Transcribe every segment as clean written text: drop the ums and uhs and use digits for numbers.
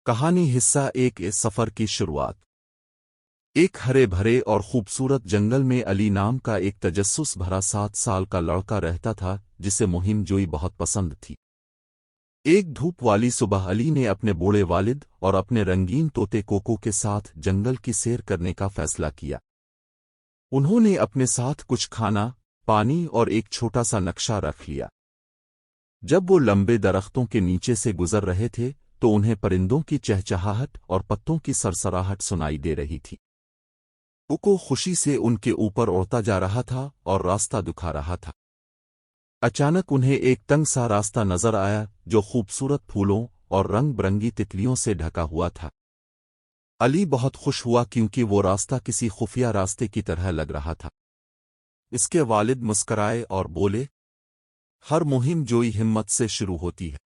کہانی حصہ ایک اس سفر کی شروعات۔ ایک ہرے بھرے اور خوبصورت جنگل میں علی نام کا ایک تجسس بھرا 7 سال کا لڑکا رہتا تھا جسے مہم جوئی بہت پسند تھی۔ ایک دھوپ والی صبح علی نے اپنے بوڑھے والد اور اپنے رنگین طوطے کوکو کے ساتھ جنگل کی سیر کرنے کا فیصلہ کیا۔ انہوں نے اپنے ساتھ کچھ کھانا، پانی اور ایک چھوٹا سا نقشہ رکھ لیا۔ جب وہ لمبے درختوں کے نیچے سے گزر رہے تھے تو انہیں پرندوں کی چہچہاہٹ اور پتوں کی سرسراہٹ سنائی دے رہی تھی۔ کوکو خوشی سے ان کے اوپر اڑتا جا رہا تھا اور راستہ دکھا رہا تھا۔ اچانک انہیں ایک تنگ سا راستہ نظر آیا جو خوبصورت پھولوں اور رنگ برنگی تتلیوں سے ڈھکا ہوا تھا۔ علی بہت خوش ہوا کیونکہ وہ راستہ کسی خفیہ راستے کی طرح لگ رہا تھا۔ اس کے والد مسکرائے اور بولے، ہر مہم جوئی ہمت سے شروع ہوتی ہے۔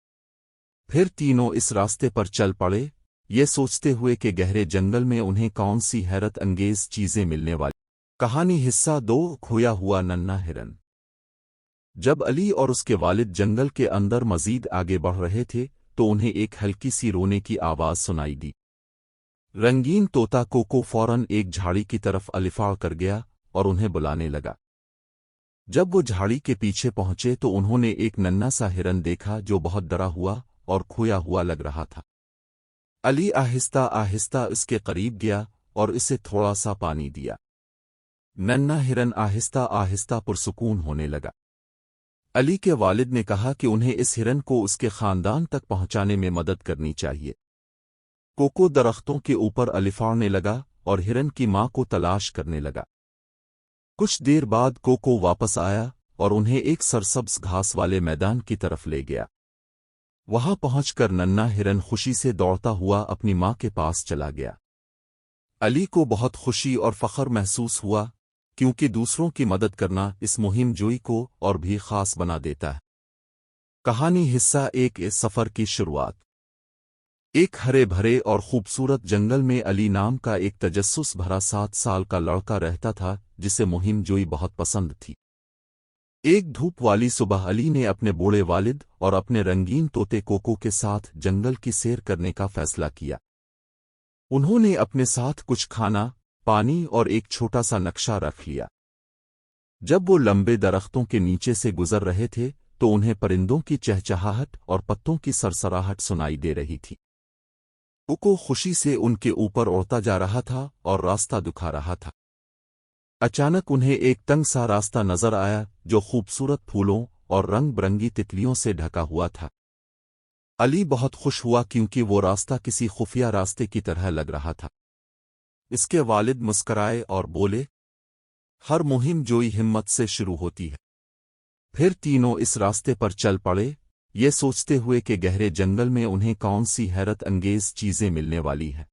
پھر تینوں اس راستے پر چل پڑے، یہ سوچتے ہوئے کہ گہرے جنگل میں انہیں کون سی حیرت انگیز چیزیں ملنے والی۔ کہانی حصہ 2 کھویا ہوا ننھا ہرن۔ جب علی اور اس کے والد جنگل کے اندر مزید آگے بڑھ رہے تھے تو انہیں ایک ہلکی سی رونے کی آواز سنائی دی۔ رنگین طوطا کوکو فوراً ایک جھاڑی کی طرف الفاڑ کر گیا اور انہیں بلانے لگا۔ جب وہ جھاڑی کے پیچھے پہنچے تو انہوں نے ایک ننھا سا ہرن دیکھا جو بہت ڈرا ہوا اور کھویا ہوا لگ رہا تھا۔ علی آہستہ آہستہ اس کے قریب گیا اور اسے تھوڑا سا پانی دیا۔ ننھا ہرن آہستہ آہستہ پرسکون ہونے لگا۔ علی کے والد نے کہا کہ انہیں اس ہرن کو اس کے خاندان تک پہنچانے میں مدد کرنی چاہیے۔ کوکو درختوں کے اوپر الفاڑنے لگا اور ہرن کی ماں کو تلاش کرنے لگا۔ کچھ دیر بعد کوکو واپس آیا اور انہیں ایک سرسبز گھاس والے میدان کی طرف لے گیا۔ وہاں پہنچ کر ننھا ہرن خوشی سے دوڑتا ہوا اپنی ماں کے پاس چلا گیا۔ علی کو بہت خوشی اور فخر محسوس ہوا کیونکہ دوسروں کی مدد کرنا اس مہم جوئی کو اور بھی خاص بنا دیتا ہے۔ کہانی حصہ 1 اس سفر کی شروعات۔ ایک ہرے بھرے اور خوبصورت جنگل میں علی نام کا ایک تجسس بھرا 7 سال کا لڑکا رہتا تھا جسے مہم جوئی بہت پسند تھی۔ ایک دھوپ والی صبح علی نے اپنے بوڑھے والد اور اپنے رنگین طوطے کوکو کے ساتھ جنگل کی سیر کرنے کا فیصلہ کیا۔ انہوں نے اپنے ساتھ کچھ کھانا، پانی اور ایک چھوٹا سا نقشہ رکھ لیا۔ جب وہ لمبے درختوں کے نیچے سے گزر رہے تھے تو انہیں پرندوں کی چہچہاہٹ اور پتوں کی سرسراہٹ سنائی دے رہی تھی۔ کوکو خوشی سے ان کے اوپر اڑتا جا رہا تھا اور راستہ دکھا رہا تھا۔ اچانک انہیں ایک تنگ سا راستہ نظر آیا جو خوبصورت پھولوں اور رنگ برنگی تتلیوں سے ڈھکا ہوا تھا۔ علی بہت خوش ہوا کیونکہ وہ راستہ کسی خفیہ راستے کی طرح لگ رہا تھا۔ اس کے والد مسکرائے اور بولے، ہر مہم جوئی ہمت سے شروع ہوتی ہے۔ پھر تینوں اس راستے پر چل پڑے، یہ سوچتے ہوئے کہ گہرے جنگل میں انہیں کون سی حیرت انگیز چیزیں ملنے والی ہیں۔